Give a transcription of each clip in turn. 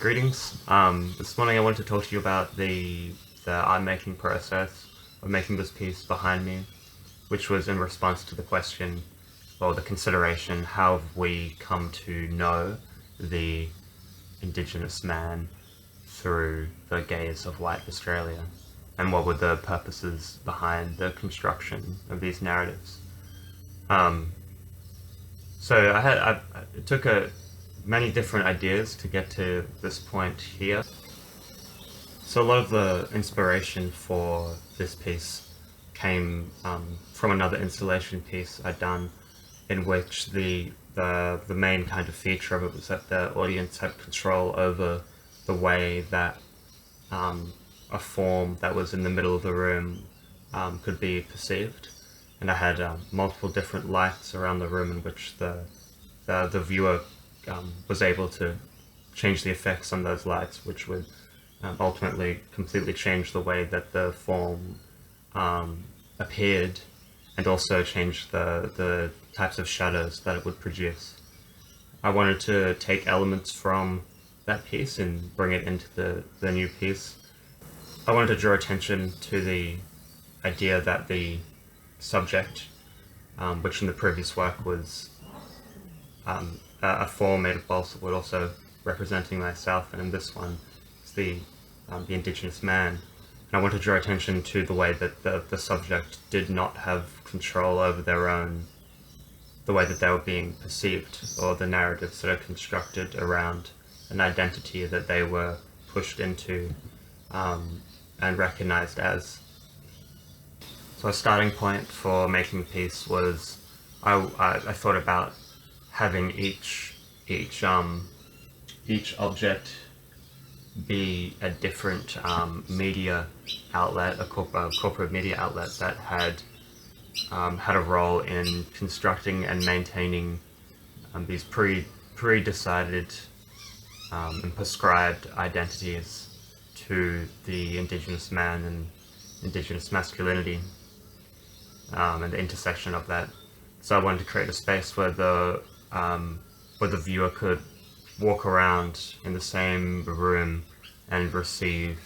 Greetings. This morning I wanted to talk to you about the art making process of making this piece behind me, which was in response to the question, or the consideration, how have we come to know the Indigenous man through the gaze of white Australia, and what were the purposes behind the construction of these narratives. So it took many different ideas to get to this point here. So a lot of the inspiration for this piece came from another installation piece I'd done, in which the main kind of feature of it was that the audience had control over the way that a form that was in the middle of the room could be perceived. And I had multiple different lights around the room in which the viewer was able to change the effects on those lights, which would ultimately completely change the way that the form appeared, and also change the types of shadows that it would produce. I wanted to take elements from that piece and bring it into the new piece. I wanted to draw attention to the idea that the subject, which in the previous work was a form made of balsa wood, also representing myself, and in this one is the Indigenous man. And I want to draw attention to the way that the subject did not have control over the way that they were being perceived, or the narratives that are constructed around an identity that they were pushed into and recognized as. So a starting point for making the piece was I thought about having each object be a different media outlet, a corporate media outlet that had a role in constructing and maintaining these pre-decided and prescribed identities to the Indigenous man and Indigenous masculinity, and the intersection of that. So I wanted to create a space where the viewer could walk around in the same room and receive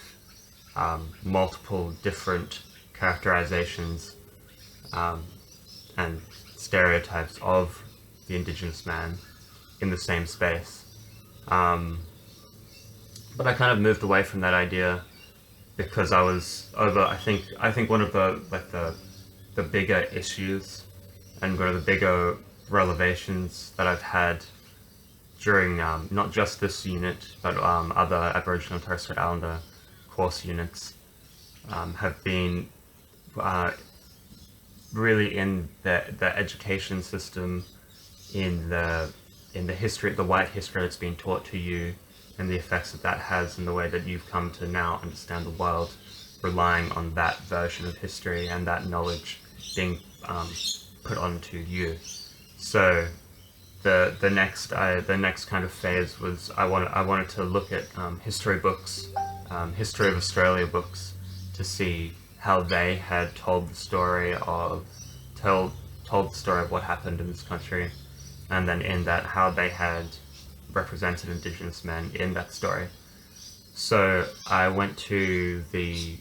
multiple different characterizations and stereotypes of the Indigenous man in the same space. But I kind of moved away from that idea because I was over. I think one of the bigger issues and one of the bigger revelations that I've had during not just this unit, but other Aboriginal and Torres Strait Islander course units have been really in the education system, in the history, the white history that's been taught to you, and the effects that has in the way that you've come to now understand the world, relying on that version of history and that knowledge being put onto you. So the next kind of phase was I wanted to look at history books, history of Australia books, to see how they had told the story of what happened in this country, and then in that how they had represented Indigenous men in that story. So I went to the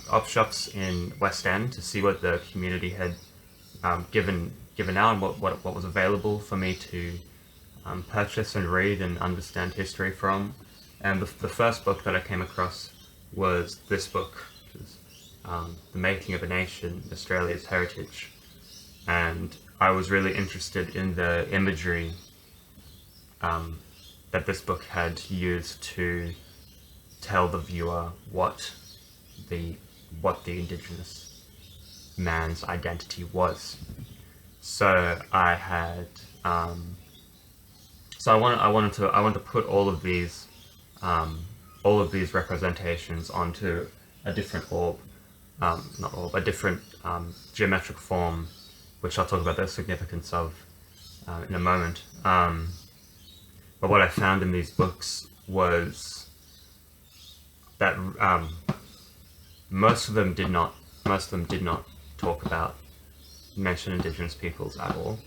op shops in West End to see what the community had given out, and what was available for me to purchase and read and understand history from. And the first book that I came across was this book, which is The Making of a Nation, Australia's Heritage. And I was really interested in the imagery that this book had used to tell the viewer what the Indigenous man's identity was. So I wanted to put all of these representations onto a different a different geometric form, which I'll talk about the significance of in a moment. But what I found in these books was that most of them did not talk about, mention Indigenous peoples at all.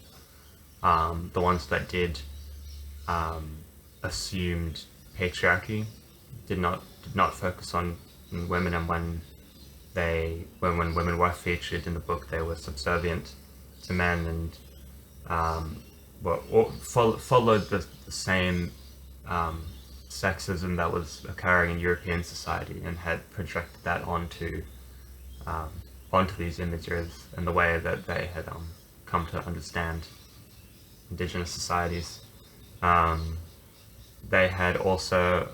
The ones that did assumed patriarchy, did not focus on women, and when women were featured in the book, they were subservient to men, and followed the same sexism that was occurring in European society, and had projected that onto these images and the way that they had come to understand indigenous societies. They had also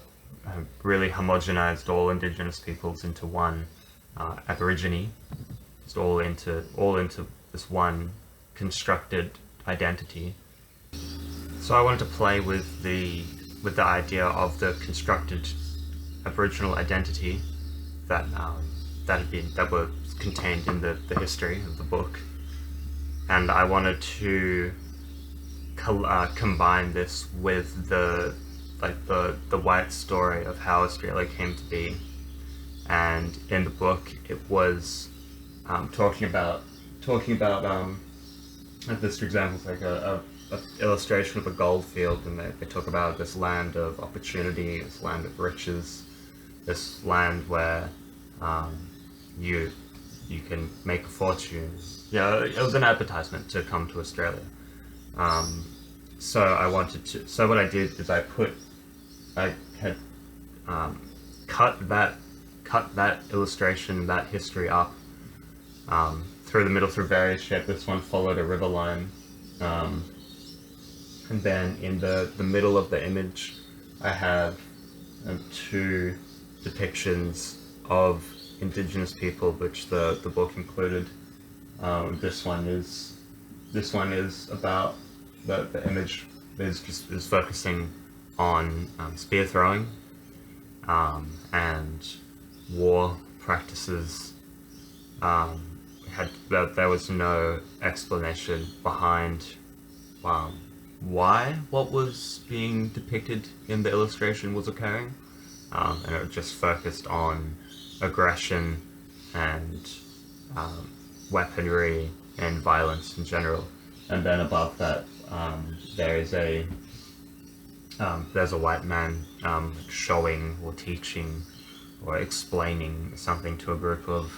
really homogenized all indigenous peoples into one Aborigine, just all into this one constructed identity. So I wanted to play with the idea of the constructed Aboriginal identity that was contained in the history of the book, and I wanted to combine this with the white story of how Australia came to be. And in the book, it was talking about this, for example, like a illustration of a gold field, and they talk about this land of opportunity, this land of riches, this land where you can make a fortune. Yeah, it was an advertisement to come to Australia. So what I did is I had cut that illustration, that history up through the middle through various shapes. This one followed a river line, and then in the middle of the image, I have two depictions of indigenous people, which the book included. This one is about the image is focusing on spear throwing and war practices. There was no explanation behind why what was being depicted in the illustration was occurring, and it just focused on aggression and weaponry and violence in general. And then above that, there's a white man showing or teaching or explaining something to a group of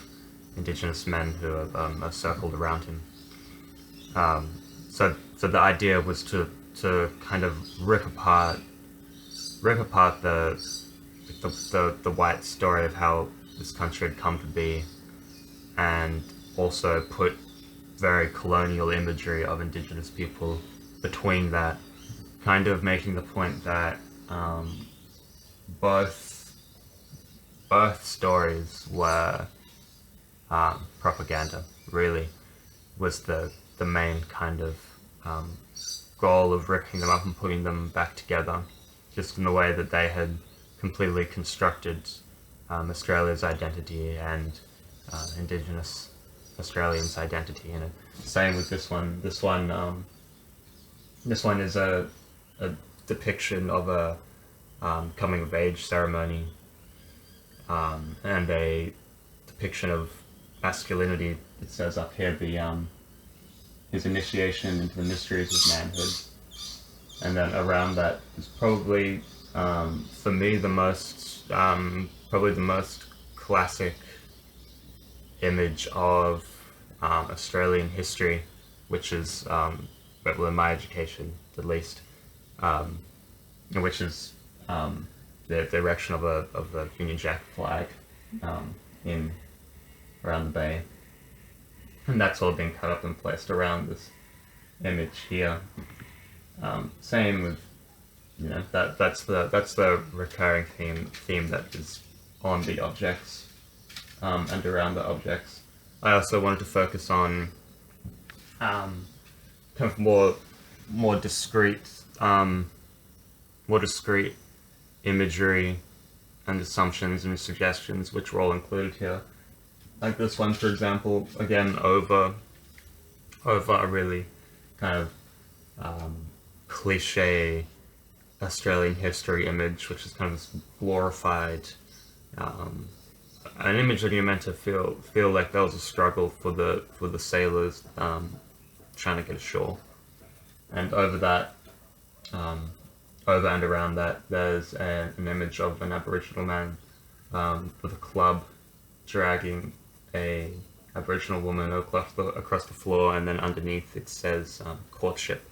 indigenous men who are circled around him. So the idea was to kind of rip apart the white story of how this country had come to be, and also put very colonial imagery of indigenous people between that, kind of making the point that both stories were propaganda, really, was the main kind of goal of ripping them up and putting them back together, just in the way that they had completely constructed Australia's identity and Indigenous Australians' identity in it. Same with this one. This one is a depiction of a coming of age ceremony, and a depiction of masculinity. It says up here his initiation into the mysteries of manhood, and then around that is probably for me the most classic image of Australian history, which is well, in my education at least, which is the erection of the Union Jack flag in around the bay, and that's all been cut up and placed around this image here. Same with, you know, that's the recurring theme that is on the objects and around the objects. I also wanted to focus on kind of more discrete imagery and assumptions and suggestions, which were all included here. Like this one, for example, again over a really kind of cliche Australian history image, which is kind of this glorified, an image that you're meant to feel like there was a struggle for the sailors trying to get ashore. And over that, over and around that, there's an image of an Aboriginal man with a club dragging a Aboriginal woman across the floor, and then underneath it says courtship.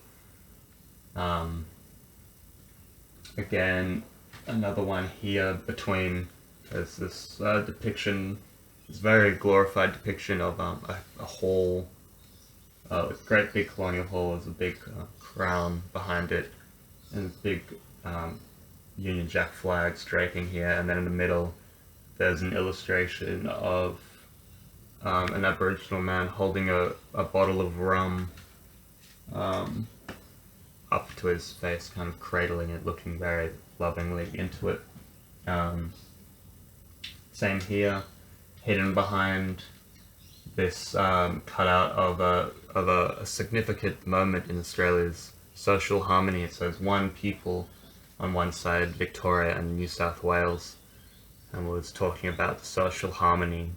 Again, another one here between, there's this depiction, this very glorified depiction of a hall, a great big colonial hall. There's a big crown behind it, and big Union Jack flags draping here, and then in the middle there's an illustration of an Aboriginal man holding a bottle of rum up to his face, kind of cradling it, looking very lovingly into it. Same here, hidden behind this cutout of a significant moment in Australia's social harmony. It says one people on one side, Victoria and New South Wales, and was talking about the social harmony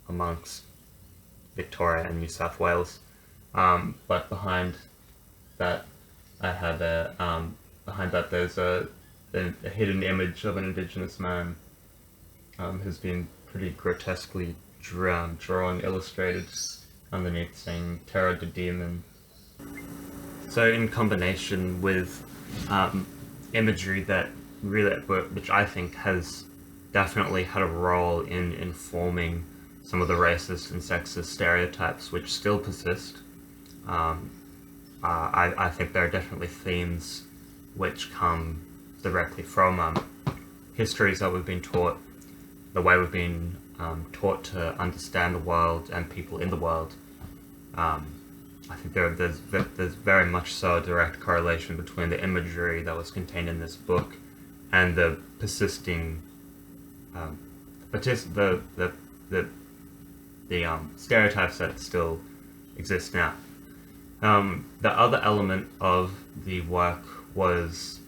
amongst Victoria and New South Wales. But behind that, behind that there's a hidden image of an Indigenous man who's been pretty grotesquely drawn, illustrated underneath, saying "Terra de Demon." So in combination with imagery that really, which I think has definitely had a role in informing some of the racist and sexist stereotypes which still persist. I think there are definitely themes which come directly from histories that we've been taught, the way we've been taught to understand the world and people in the world. I think there's very much so a direct correlation between the imagery that was contained in this book and the persisting stereotypes that still exist now. The other element of the work was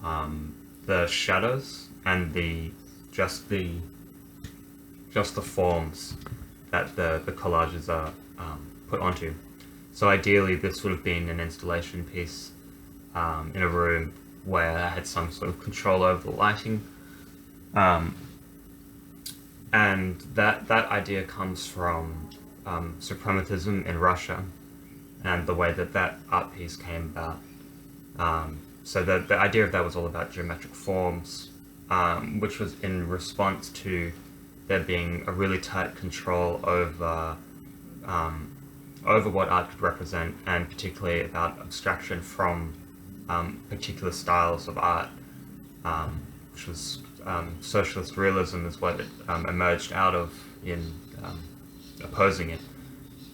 the shadows and just the forms that the collages are put onto. So ideally this would have been an installation piece in a room where I had some sort of control over the lighting. And that idea comes from suprematism in Russia and the way that art piece came about. So the idea of that was all about geometric forms, which was in response to there being a really tight control over what art could represent, and particularly about abstraction from particular styles of art, which was socialist realism is what it emerged out of in opposing it.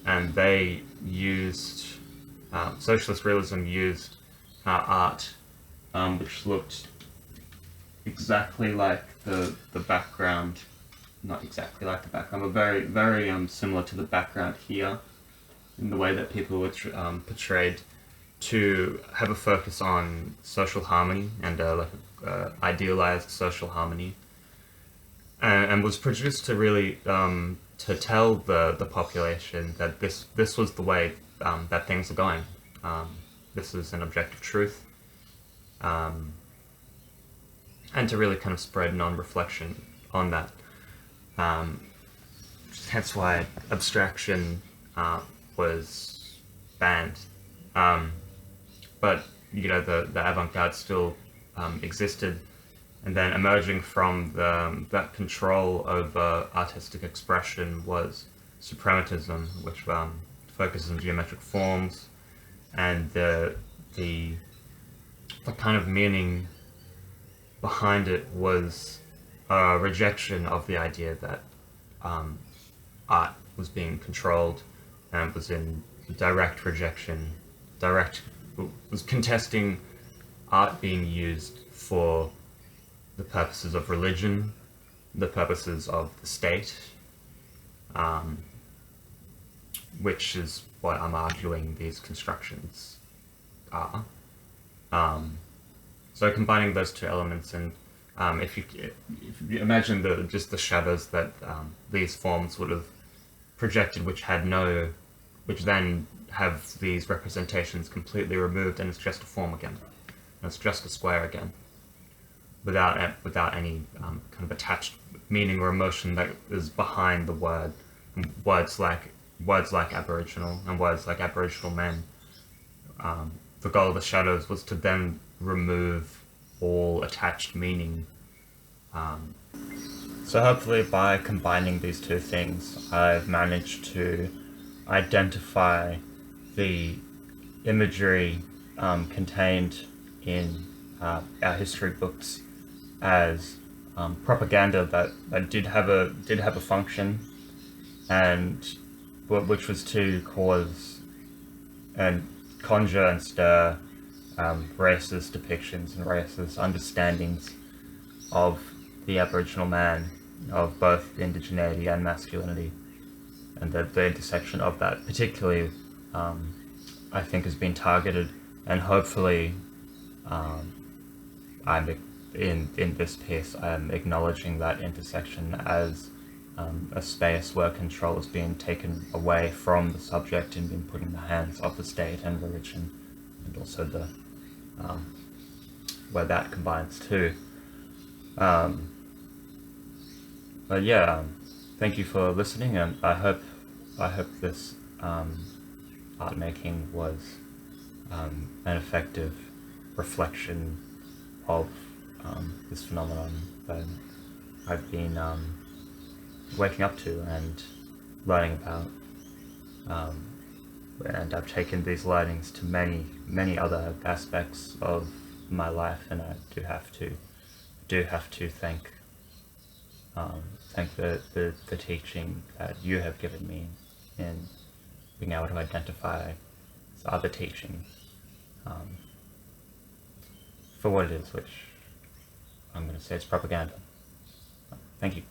And they used, socialist realism used art which looked exactly like the background, not exactly like the background, but very, very similar to the background here, in the way that people were portrayed to have a focus on social harmony and idealized social harmony, and was produced to really to tell the population that this was the way that things are going. This is an objective truth, and to really kind of spread non-reflection on that. Hence why abstraction was banned. But you know, the avant-garde still existed, and then emerging from that control over artistic expression was suprematism, which focuses on geometric forms, and the kind of meaning behind it was a rejection of the idea that art was being controlled, and was in direct rejection, was contesting art being used for the purposes of religion, the purposes of the state, which is what I'm arguing these constructions are. So combining those two elements, and if you imagine just the shadows that these forms would have projected, which then have these representations completely removed, and it's just a form again. It's just a square again, without any kind of attached meaning or emotion that is behind the word. Words like Aboriginal and words like Aboriginal men. The goal of the shadows was to then remove all attached meaning. So hopefully by combining these two things, I've managed to identify the imagery contained in our history books as propaganda that did have a function, and which was to cause and conjure and stir racist depictions and racist understandings of the Aboriginal man, of both indigeneity and masculinity, and the intersection of that particularly I think has been targeted, and hopefully I'm in this piece I'm acknowledging that intersection as a space where control is being taken away from the subject and being put in the hands of the state and religion, and also the where that combines too. But yeah, thank you for listening, and I hope this art making was an effective reflection of this phenomenon that I've been waking up to and learning about, and I've taken these learnings to many other aspects of my life, and I do have to thank the teaching that you have given me in being able to identify this other teaching for what it is, which I'm going to say is propaganda. Thank you.